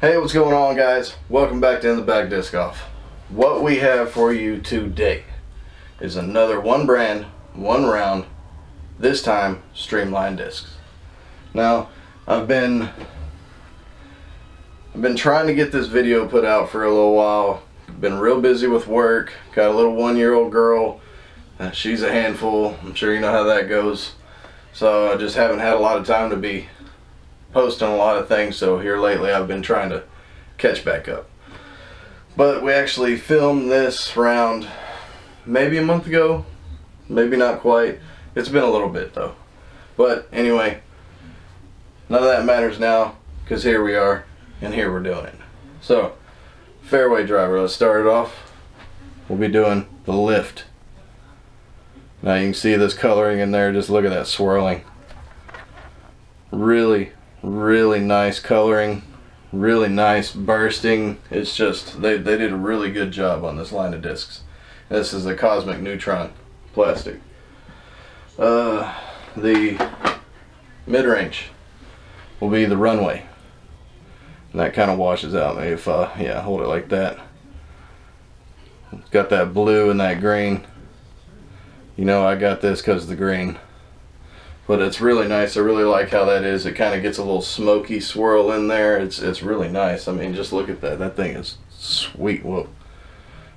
Hey, what's going on, guys? Welcome back to In the Bag Disc Off. What we have for you today is another one brand, one round, this time STREAMLINE discs. Now, I've been trying to get this video put out for a little while. Been real busy with work. Got a little 1-year-old girl. She's a handful. I'm sure you know how that goes. So I just haven't had a lot of time to be posting a lot of things, so here lately I've been trying to catch back up. But we actually filmed this round maybe a month ago, maybe not quite. It's been a little bit though. But anyway, none of that matters now, because here we are and here we're doing it. So, Fairway Driver, let's start it off. We'll be doing the lift. Now you can see this coloring in there, just look at that swirling. Really nice coloring, really nice bursting. It's just they did a really good job on this line of discs. This is a Cosmic Neutron plastic. The mid-range will be the runway, and that kind of washes out. Maybe if yeah, hold it like that. It's got that blue and that green. You know I got this because of the green. But it's really nice. I really like how that is. It kind of gets a little smoky swirl in there. It's really nice. I mean, just look at that. That thing is sweet. Whoa.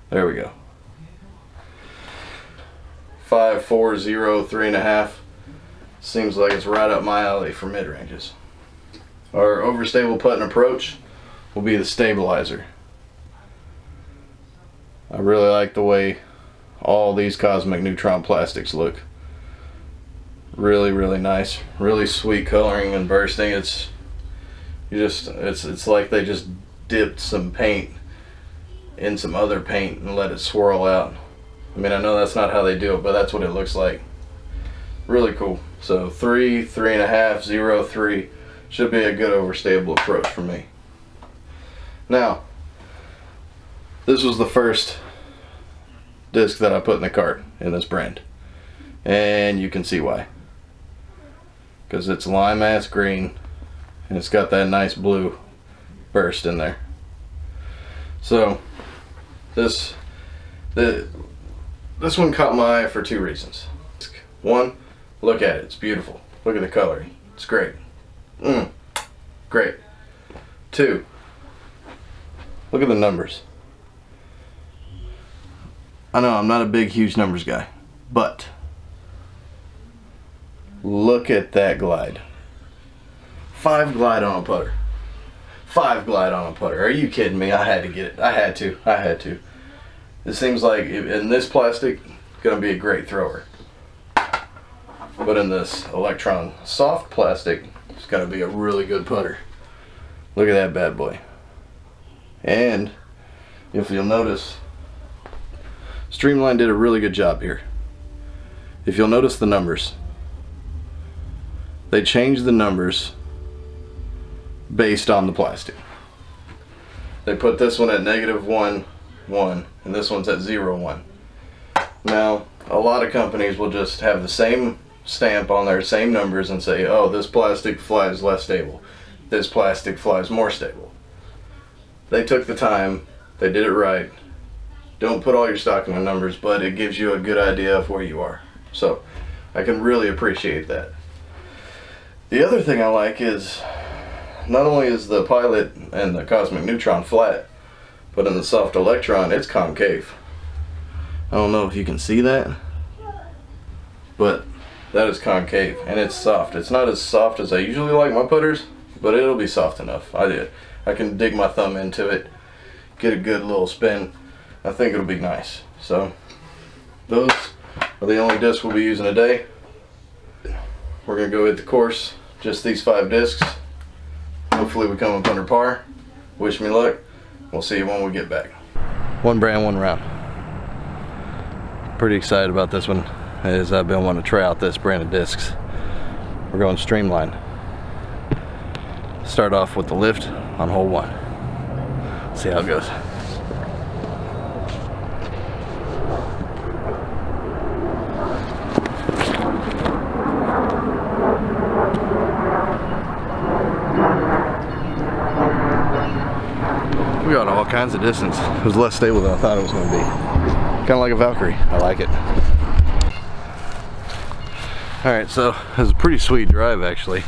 There we go. 5, 4, 0, 3.5. Seems like it's right up my alley for mid-ranges. Our overstable putt and approach will be the stabilizer. I really like the way all these Cosmic Neutron plastics look. Really nice, really sweet coloring and bursting. It's like they just dipped some paint in some other paint and let it swirl out. I mean, I know that's not how they do it, but that's what it looks like. Really cool. So 3, 3.5, 0, 3 should be a good overstable approach for me. Now, this was the first disc that I put in the cart in this brand, and you can see why. Because it's lime ass green and it's got that nice blue burst in there. So this one caught my eye for 2 reasons. One, look at it, it's beautiful. Look at the coloring, it's great. Great. 2, look at the numbers. I know I'm not a big huge numbers guy, but look at that glide. 5 glide on a putter. 5 glide on a putter. Are you kidding me? I had to get it. I had to. It seems like in this plastic, gonna be a great thrower. But in this electron soft plastic, it's gonna be a really good putter. Look at that bad boy. And if you'll notice, STREAMLINE did a really good job here. If you'll notice the numbers, they changed the numbers based on the plastic. They put this one at -1, 1, and this one's at 0, 1. Now, a lot of companies will just have the same stamp on their same numbers and say, oh, this plastic flies less stable. This plastic flies more stable. They took the time, they did it right. Don't put all your stock in the numbers, but it gives you a good idea of where you are. So, I can really appreciate that. The other thing I like is, not only is the Pilot and the Cosmic Neutron flat, but in the soft electron, it's concave. I don't know if you can see that, but that is concave, and it's soft. It's not as soft as I usually like my putters, but it'll be soft enough. I can dig my thumb into it, get a good little spin. I think it'll be nice. So, those are the only discs we'll be using today. We're gonna go hit the course. Just these 5 discs. Hopefully we come up under par. Wish me luck. We'll see you when we get back. One brand, one round. Pretty excited about this one, as I've been wanting to try out this brand of discs. We're going STREAMLINE. Start off with the lift on hole 1. See how it goes. kinds of distance. It was less stable than I thought it was going to be. Kind of like a Valkyrie. I like it. Alright, so it was a pretty sweet drive actually.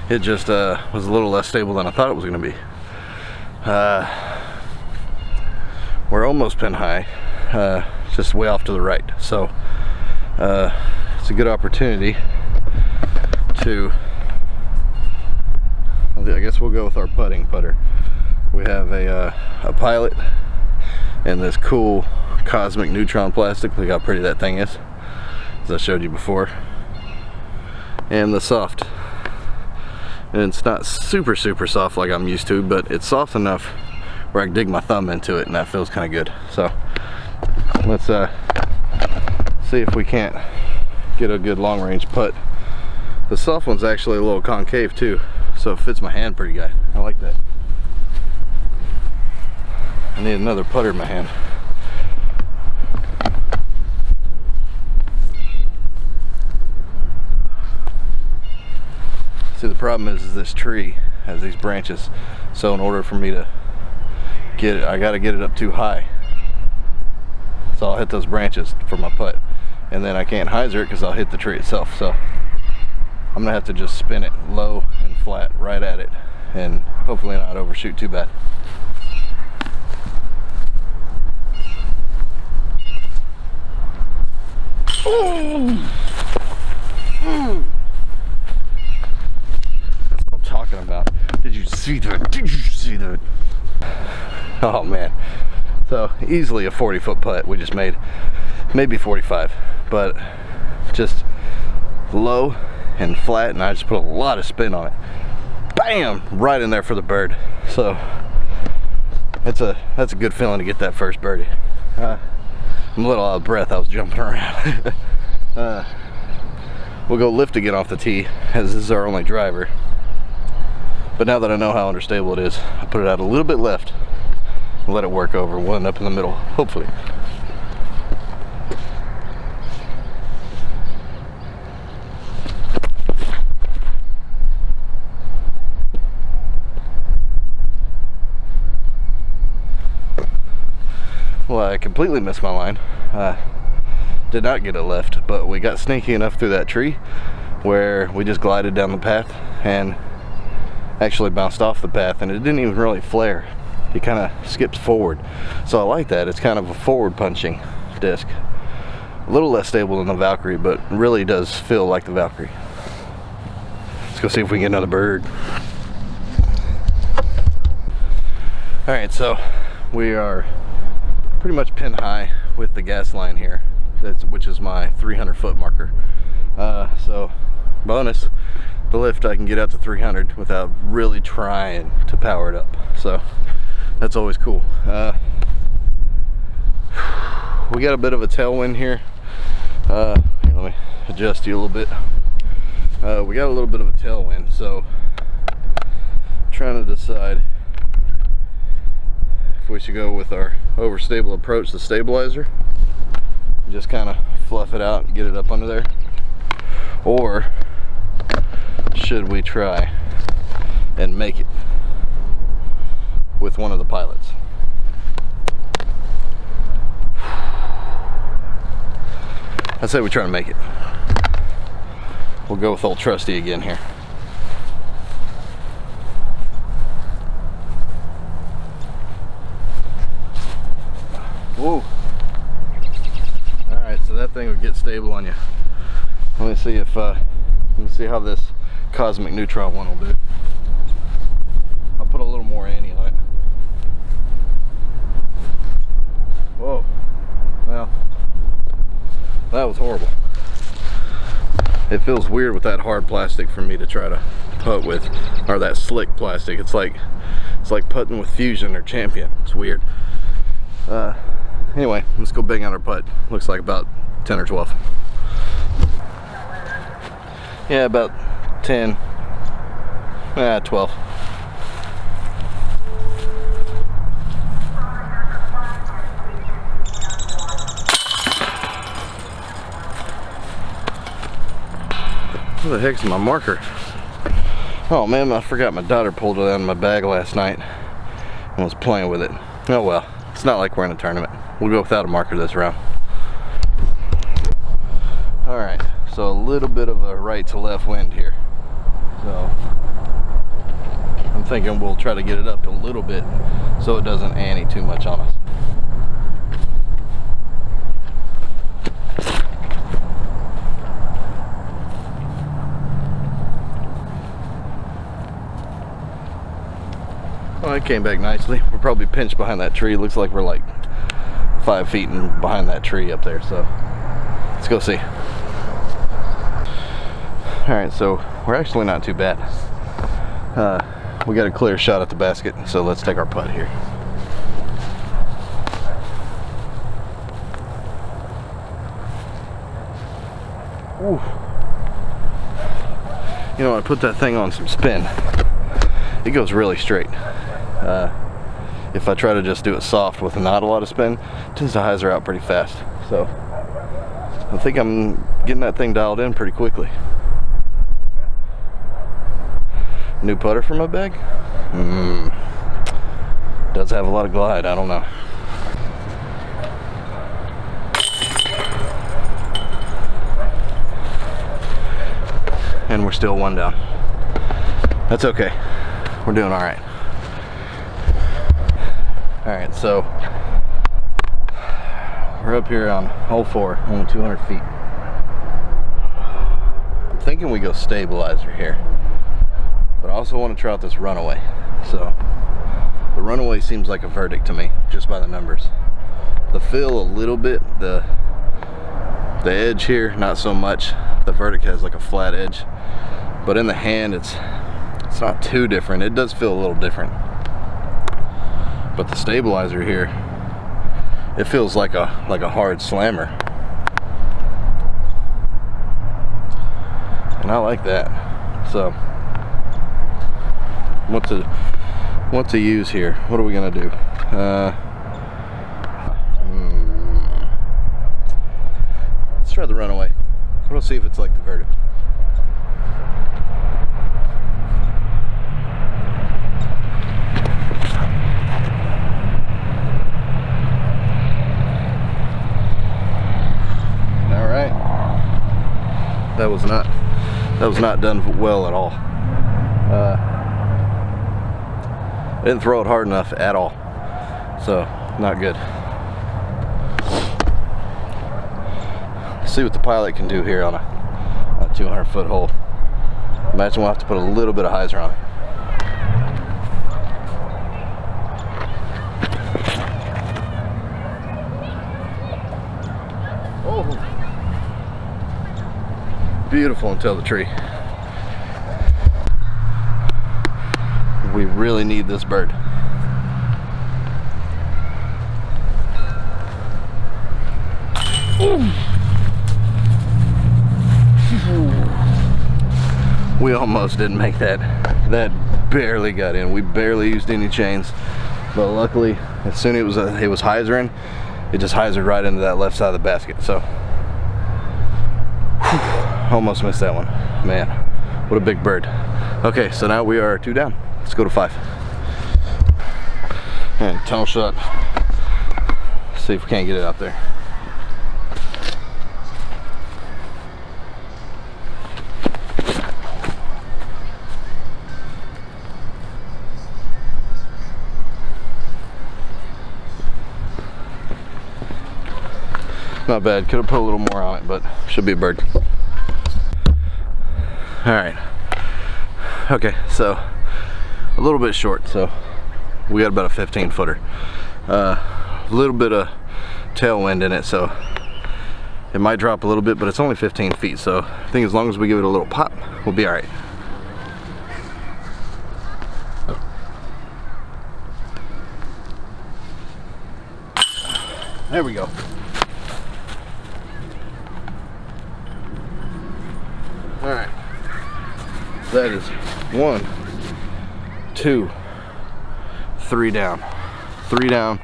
It just was a little less stable than I thought it was going to be. We're almost pin high, just way off to the right. So it's a good opportunity to, I guess we'll go with our putting putter. We have a Pilot and this cool cosmic neutron plastic. Look how pretty that thing is, as I showed you before. And the soft. And it's not super soft like I'm used to, but it's soft enough where I can dig my thumb into it, and that feels kind of good. So let's see if we can't get a good long range putt. The soft one's actually a little concave too, so it fits my hand pretty good. I like that. I need another putter in my hand. See, the problem is this tree has these branches, so in order for me to get it, I got to get it up too high. So I'll hit those branches for my putt, and then I can't hyzer it because I'll hit the tree itself. So I'm gonna have to just spin it low and flat right at it, and hopefully not overshoot too bad. That's what I'm talking about. Did you see that? Did you see that? Oh man. So easily a 40-foot putt we just made. Maybe 45, but just low and flat, and I just put a lot of spin on it. Bam! Right in there for the bird. So that's a good feeling to get that first birdie. I'm a little out of breath, I was jumping around. We'll go lift again off the tee, as this is our only driver. But now that I know how understable it is, I put it out a little bit left and let it work over. We'll end up in the middle, hopefully. Well, I completely missed my line. Did not get it left, but we got sneaky enough through that tree where we just glided down the path and actually bounced off the path, and it didn't even really flare. It kind of skips forward. So I like that. It's kind of a forward punching disc. A little less stable than the Valkyrie, but really does feel like the Valkyrie. Let's go see if we can get another bird. Alright, so we are pretty much pin high with the gas line here, which is my 300-foot marker. So bonus, the lift I can get out to 300 without really trying to power it up. So that's always cool. We got a bit of a tailwind here. Here, let me adjust you a little bit. We got a little bit of a tailwind, so I'm trying to decide if we should go with our overstable approach, the stabilizer, just kind of fluff it out and get it up under there, or should we try and make it with one of the Pilots? I say we try to make it. We'll go with old trusty again here. Whoa. Alright, so that thing would get stable on you. Let me see if let me see how this cosmic neutron one will do. I'll put a little more anti on it. Whoa. Well, that was horrible. It feels weird with that hard plastic for me to try to putt with, or that slick plastic. It's like putting with Fusion or Champion. It's weird. Anyway, let's go bang on our putt. Looks like about 10 or 12. Yeah, about 10. 12. What the heck's my marker? Oh man, I forgot my daughter pulled it out of my bag last night and was playing with it. Oh well, it's not like we're in a tournament. We'll go without a marker this round. Alright, so a little bit of a right to left wind here. So I'm thinking we'll try to get it up a little bit so it doesn't ante too much on us. Well, it came back nicely. We're probably pinched behind that tree. Looks like we're like 5 feet behind that tree up there, so let's go see. Alright, so we're actually not too bad. We got a clear shot at the basket, so let's take our putt here. Ooh. You know, I put that thing on some spin. It goes really straight. If I try to just do it soft with not a lot of spin, it tends to hyzer out pretty fast. So I think I'm getting that thing dialed in pretty quickly. New putter for my bag? Does have a lot of glide, I don't know. And we're still 1 down. That's okay. We're doing all right. All right, so we're up here on hole 4, only 200 feet. I'm thinking we go stabilizer here, but I also want to try out this runaway. So the runaway seems like a verdict to me, just by the numbers. The feel a little bit, the edge here, not so much. The verdict has like a flat edge, but in the hand, it's not too different. It does feel a little different. But the stabilizer here, it feels like a hard slammer. And I like that. So what to use here? What are we gonna do? Let's try the runaway. We'll see if it's like the verdict. That was not done well at all. I didn't throw it hard enough at all, so not good. Let's see what the pilot can do here on a 200-foot hole. Imagine we'll have to put a little bit of hyzer on it. Beautiful until the tree. We really need this bird. We almost didn't make that. That barely got in. We barely used any chains, but luckily, as soon as it was hyzering, it just hyzered right into that left side of the basket. So. Almost missed that one. Man, what a big bird. Okay, so now we are 2 down. Let's go to 5. And tunnel shot. See if we can't get it out there. Not bad. Could have put a little more on it, but should be a bird. All right. Okay, so a little bit short, so we got about a 15-footer. A little bit of tailwind in it, so it might drop a little bit, but it's only 15 feet, so I think as long as we give it a little pop, we'll be all right. There we go. All right. That is 1, 2, 3 down. 3 down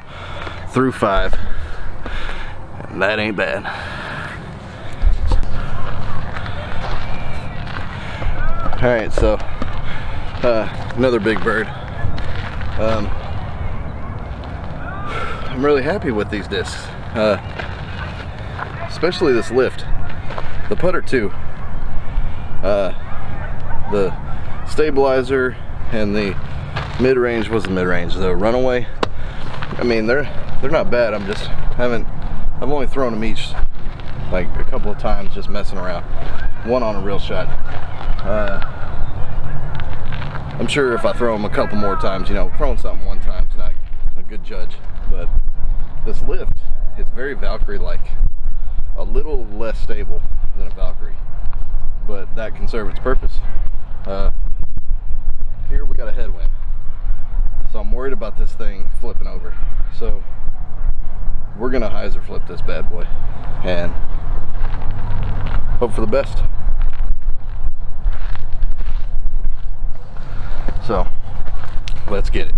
through 5. And that ain't bad. Alright, so another big bird. I'm really happy with these discs, especially this lift. The putter too. The stabilizer and the mid-range was the mid-range. The runaway, I mean, they're not bad. I've only thrown them each like a couple of times, just messing around. One on a real shot. I'm sure if I throw them a couple more times, you know, throwing something one time is not a good judge. But this lift, it's very Valkyrie-like. A little less stable than a Valkyrie, but that can serve its purpose. Here we got a headwind, so I'm worried about this thing flipping over. So we're gonna hyzer flip this bad boy and hope for the best. So let's get it.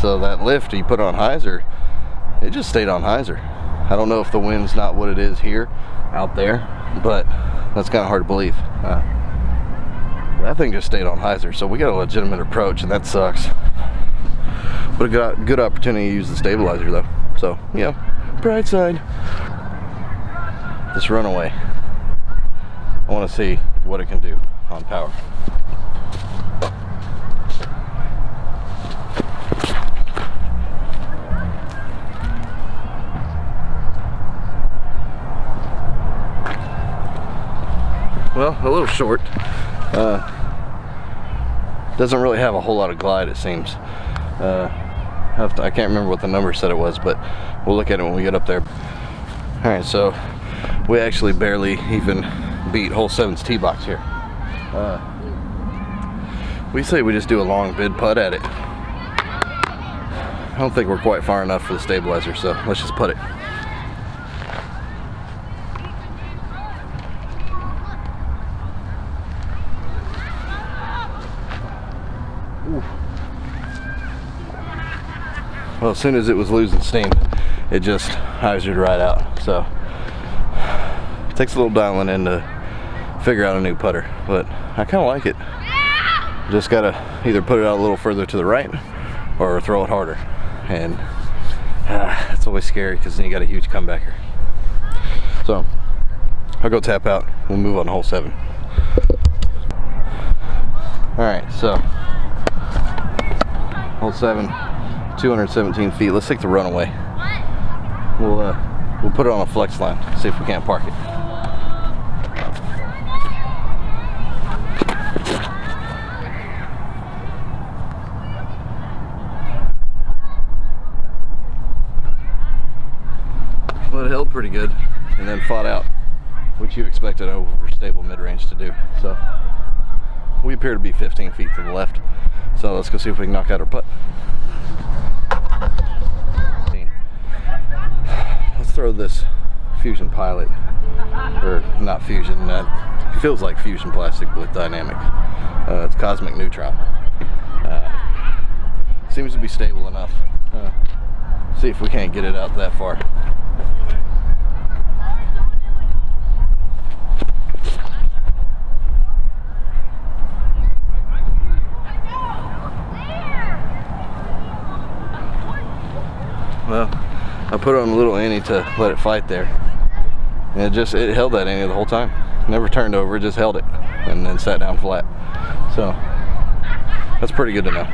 So that lift you put on hyzer, it just stayed on hyzer. I don't know if the wind's not what it is here, out there, but that's kind of hard to believe. That thing just stayed on hyzer, so we got a legitimate approach, and that sucks. But a good opportunity to use the stabilizer though. So, yeah, bright side. This runaway, I want to see what it can do on power. Well, a little short. Doesn't really have a whole lot of glide, it seems. I can't remember what the number said it was, but we'll look at it when we get up there. Alright, so we actually barely even beat hole 7's tee box here. We say we just do a long bid putt at it. I don't think we're quite far enough for the stabilizer, so let's just put it. Well, as soon as it was losing steam, it just hyzered right out. So it takes a little dialing in to figure out a new putter, but I kind of like it. Just gotta either put it out a little further to the right or throw it harder, and it's always scary because then you got a huge comebacker. So I'll go tap out. We'll move on to hole 7. All right, so hole 7. 217 feet. Let's take the runaway. We'll put it on a flex line, see if we can't park it. Well, it held pretty good and then fought out, which you expected an overstable mid-range to do. So we appear to be 15 feet to the left. So let's go see if we can knock out our putt. Let's throw this Fusion Pilot, or not Fusion, it feels like Fusion plastic with dynamic. It's Cosmic Neutron. Seems to be stable enough. See if we can't get it out that far. Well, I put on a little ante to let it fight there, and it held that ante the whole time. Never turned over, just held it, and then sat down flat. So that's pretty good to know.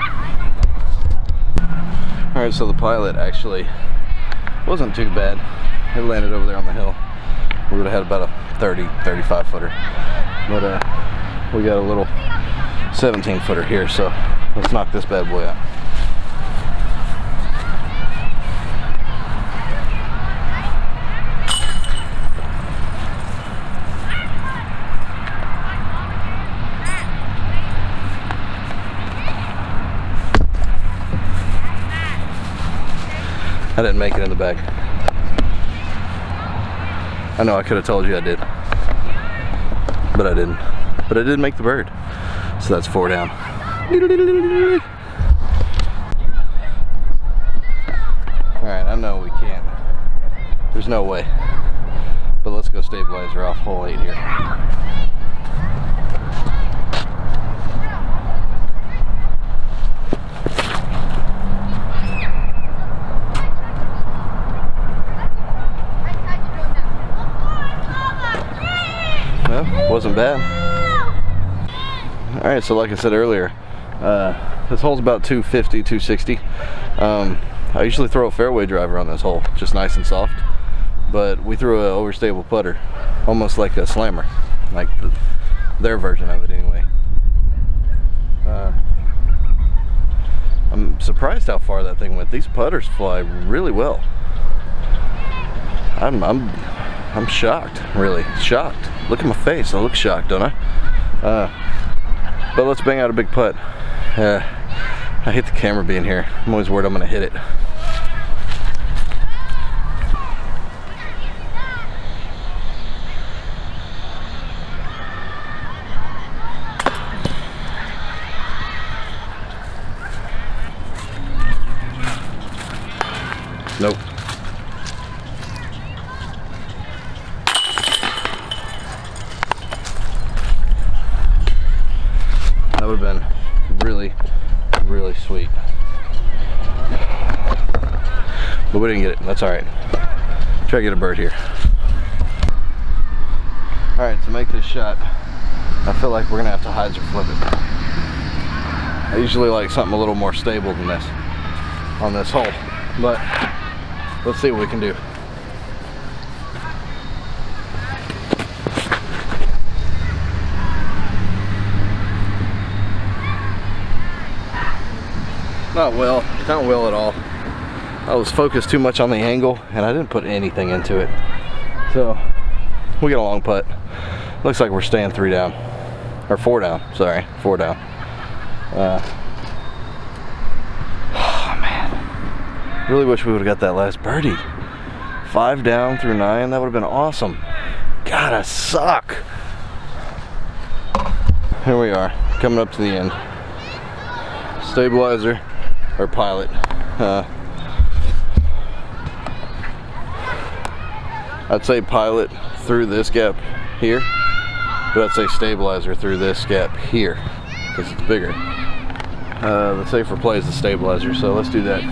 All right, so the Pilot actually wasn't too bad. It landed over there on the hill. We would have had about a 30-35 footer, but we got a little 17 footer here. So let's knock this bad boy out. I didn't make it in the bag. I know I could have told you I did, but I didn't. But I did make the bird, so that's 4 down. All right, I know we can't. There's no way, but let's go stabilizer off hole 8 here. Well, wasn't bad. Alright, so like I said earlier, this hole's about 250, 260. I usually throw a fairway driver on this hole, just nice and soft. But we threw an overstable putter, almost like a slammer, like their version of it anyway. I'm surprised how far that thing went. These putters fly really well. I'm shocked, really shocked. Look at my face, I look shocked, don't I? But let's bang out a big putt. I hate the camera being here. I'm always worried I'm gonna hit it. Nope. That would have been really, really sweet. But we didn't get it. That's alright. Try to get a bird here. Alright, to make this shot, I feel like we're going to have to hyzer flip it. I usually like something a little more stable than this on this hole. But let's see what we can do. Not well at all. I was focused too much on the angle and I didn't put anything into it. So we got a long putt. Looks like we're staying 3 down. Or 4 down, sorry, 4 down. Oh man. Really wish we would have got that last birdie. 5 down through 9, that would have been awesome. God, I suck. Here we are, coming up to the end. Stabilizer, or pilot. I'd say pilot through this gap here, but I'd say stabilizer through this gap here, because it's bigger. The safer play is the stabilizer, so let's do that.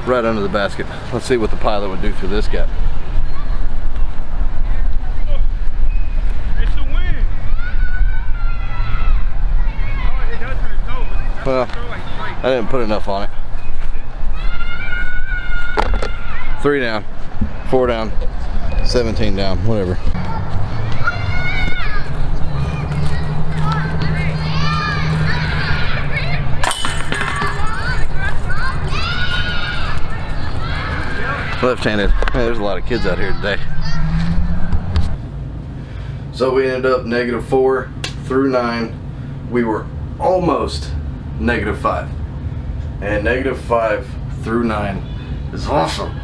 Right under the basket. Let's see what the pilot would do through this gap. It's the wind. Well, I didn't put enough on it. 3 down, 4 down, 17 down, whatever. Left-handed. Man, there's a lot of kids out here today. So we ended up -4 through 9. We were almost -5. And -5 through 9 is awesome.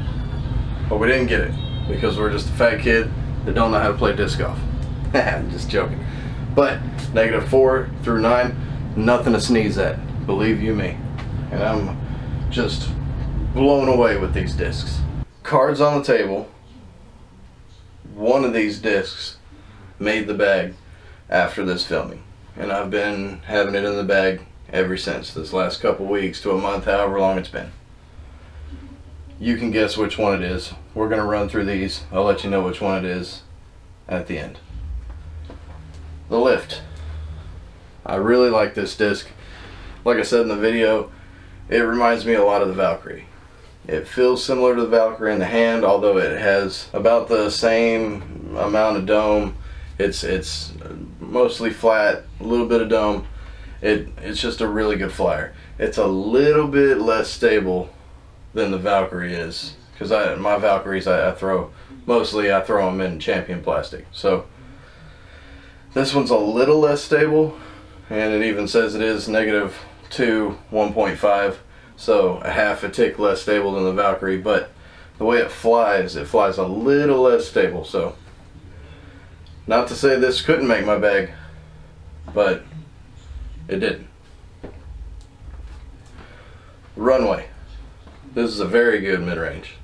But we didn't get it because we're just a fat kid that don't know how to play disc golf. I'm just joking. But -4 through 9, nothing to sneeze at. Believe you me. And I'm just blown away with these discs. Cards on the table. One of these discs made the bag after this filming, and I've been having it in the bag ever since, this last couple weeks to a month, however long it's been. You can guess which one it is. We're gonna run through these. I'll let you know which one it is at the end. The Lift. I really like this disc. Like I said in the video, it reminds me a lot of the Valkyrie. It feels similar to the Valkyrie in the hand, although it has about the same amount of dome. It's mostly flat, a little bit of dome. It's just a really good flyer. It's a little bit less stable than the Valkyrie is, because my Valkyries I throw them in champion plastic. So this one's a little less stable, and it even says it is -2 1.5. So a half a tick less stable than the Valkyrie, but the way it flies a little less stable. So not to say this couldn't make my bag, but It didn't. Runway. This is a very good mid-range.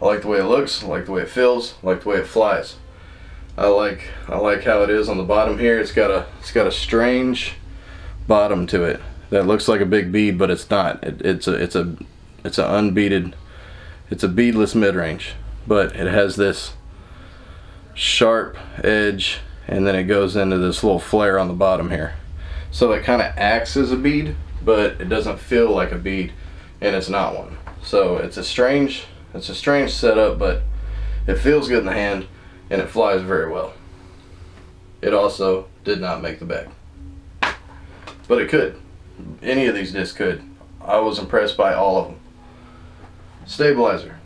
I like the way it looks, I like the way it feels, I like the way it flies. I like how it is on the bottom here. It's got a strange bottom to it that looks like a big bead, but it's not. It's a unbeaded, it's a beadless mid-range, but it has this sharp edge, and then it goes into this little flare on the bottom here. So it kind of acts as a bead, but it doesn't feel like a bead, and it's not one. So it's a strange setup, but it feels good in the hand and it flies very well. It also did not make the bag, but it could. Any of these discs could. I was impressed by all of them. Stabilizer.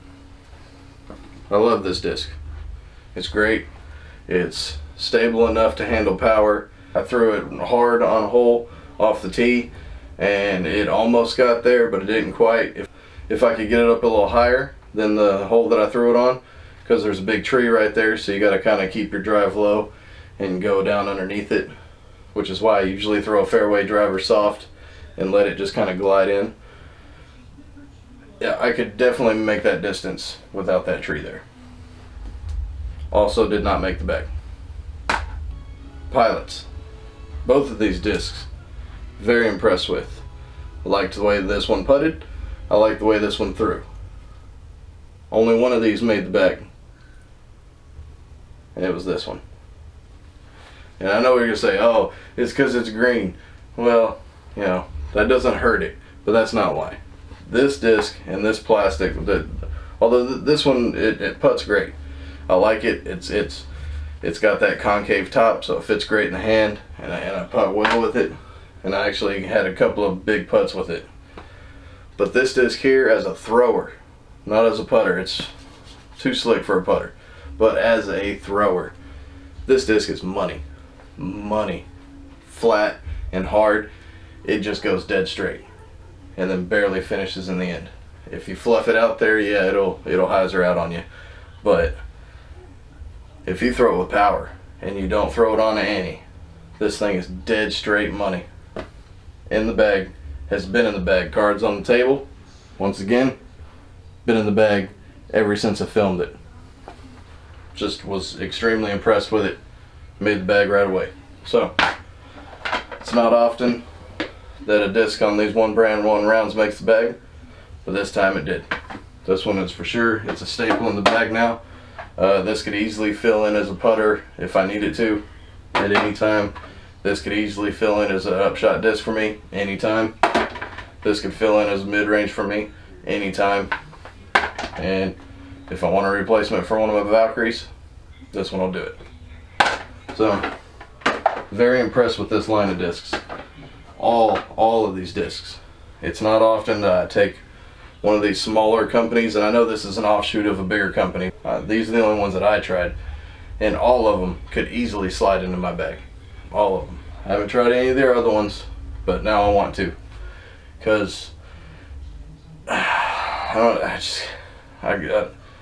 I love this disc. It's great. It's stable enough to handle power. I threw it hard on a hole off the tee and it almost got there, but it didn't quite. If I could get it up a little higher than the hole that I threw it on, because there's a big tree right there, so you got to kind of keep your drive low and go down underneath it, which is why I usually throw a fairway driver soft and let it just kind of glide in. Yeah, I could definitely make that distance without that tree there. Also did not make the bag. Pilots. Both of these discs, very impressed with. I liked the way this one putted. I liked the way this one threw. Only one of these made the bag, and it was this one. And I know you're gonna say, oh, it's because it's green. Well, you know, that doesn't hurt it, but that's not why. This disc and this plastic, although this one, it putts great. I like it. It's got that concave top, so it fits great in the hand, and I putt well with it, and I actually had a couple of big putts with it. But this disc here, as a thrower, not as a putter, it's too slick for a putter, but as a thrower, this disc is money. Money. Flat and hard, it just goes dead straight and then barely finishes in the end. If you fluff it out there, yeah, it'll hyzer out on you, but if you throw it with power and you don't throw it on an ante, this thing is dead straight money. In the bag, has been in the bag. Cards on the table, once again, been in the bag ever since I filmed it. Just was extremely impressed with it. Made the bag right away. So, it's not often that a disc on these one brand, one rounds makes the bag, but this time it did. This one is for sure. It's a staple in the bag now. This could easily fill in as a putter if I needed to at any time. This could easily fill in as an upshot disc for me anytime. This could fill in as a mid-range for me anytime. And if I want a replacement for one of my Valkyries, this one will do it. So, very impressed with this line of discs. All of these discs. It's not often that I take one of these smaller companies, and I know this is an offshoot of a bigger company. These are the only ones that I tried, and all of them could easily slide into my bag. All of them. I haven't tried any of their other ones, but now I want to, because I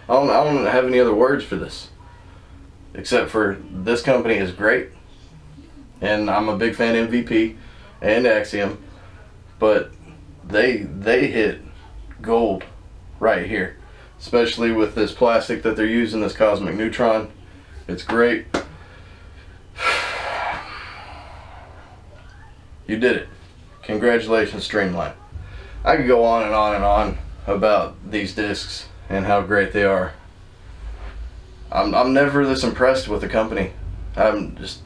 don't have any other words for this, except for this company is great, and I'm a big fan of MVP and Axiom, but they hit gold right here, especially with this plastic that they're using, this Cosmic Neutron. It's great. You did it. Congratulations, Streamline. I could go on and on and on about these discs and how great they are. I'm never this impressed with the company. I'm just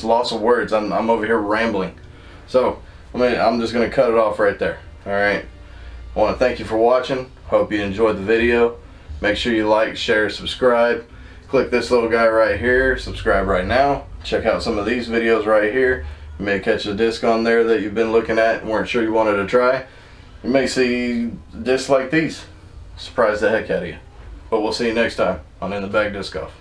lost of words. I'm over here rambling. So I'm just gonna cut it off right there. All right. I want to thank you for watching. Hope you enjoyed the video. Make sure you like, share, subscribe. Click this little guy right here. Subscribe right now. Check out some of these videos right here. You may catch a disc on there that you've been looking at and weren't sure you wanted to try. You may see discs like these. Surprise the heck out of you. But we'll see you next time on In the Bag Disc Golf.